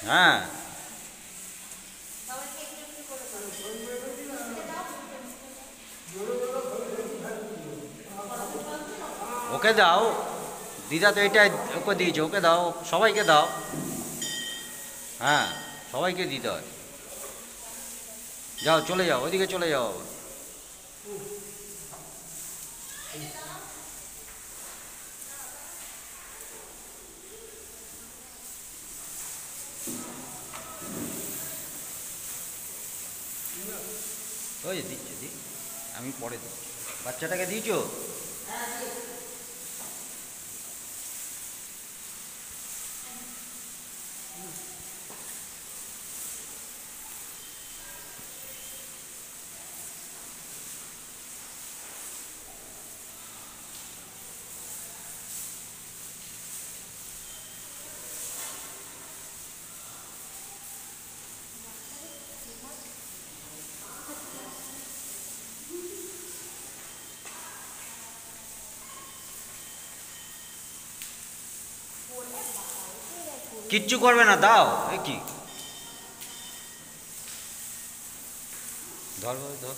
হ্যাঁ ওকে দাও, দিদা তো এটাই ওকে দিয়েছে, ওকে দাও, সবাইকে দাও। হ্যাঁ সবাইকে দিতে হয়। যাও চলে যাও, ওইদিকে চলে যাও। ওই যে দিচ্ছে, দি আমি পরে দিচ্ছি। বাচ্চাটাকে দিয়েছো? কিচ্ছু করবে না, দাও। এ কি, ধর ধর ধর,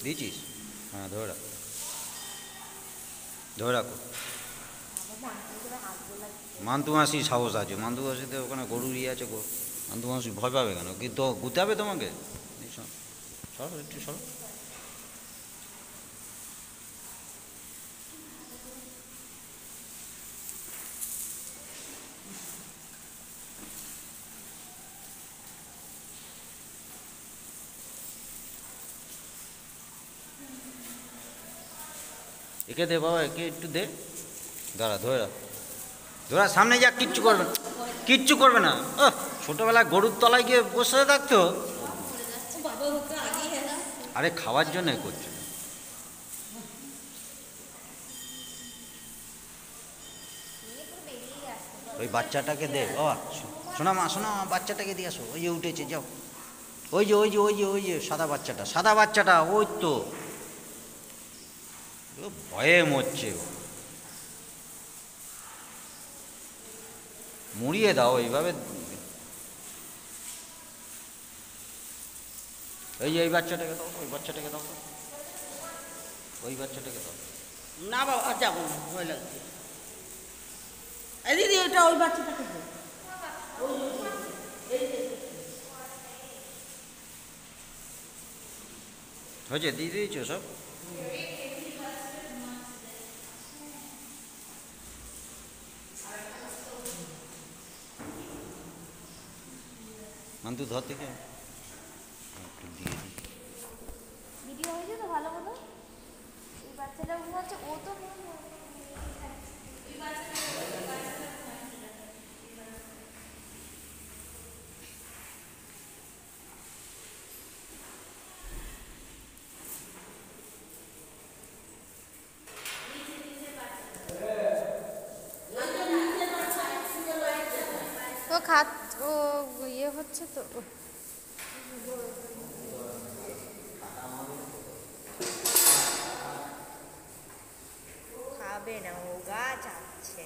দিয়েছিস? হ্যাঁ ধরে রাখো, ধরে রাখো। মান্তু মাসি সাহস আছে, মান্তু মাসিতে ওখানে গরুর ইয়ে আছে, মান্তু মাসি ভয় পাবে কেন? কিন্তু গুতে হবে তোমাকে। সরো একটু সরো। একে দে বাবা, একে একটু দে। দাঁড়া, ধরে রাখ, ধরা, সামনে যা, কিচ্ছু করবে না, কিচ্ছু করবে না। ছোটবেলায় গরুর তলায় গিয়ে বসে থাকতো। আরে খাওয়ার জন্য করছে। ওই বাচ্চাটাকে দে বাবা, শোনা মা, শোনা মা, বাচ্চাটাকে দিয়ে আসো। ওই যে উঠেছে, যাও। ওই যে ওই যে ওই যে ওই যে সাদা বাচ্চাটা, সাদা বাচ্চাটা, ওই তো। ভয়ে মরছে। মুড়িয়ে দাও এইভাবে। এই যে এই বাচ্চাটাকে দাও, ওই বাচ্চাটাকে দাও, ওই বাচ্চাটাকে দাও। না বাবা, আর যাবো না, ভয় লাগছে। এই দিদি, ওইটা ওই বাচ্চাটাকে দে। হয়েছে, দিয়ে দিয়েছো সব? মান্তু ধর থেকে একটু দিয়ে দিই। ভিডিও হয়েছে তো ভালো মতো? এই বাচ্চাটা ঘুমাচ্ছে, ও তো ও খাত, ও ইয়ে হচ্ছে তো। খাবে না, ও গাছ আছে।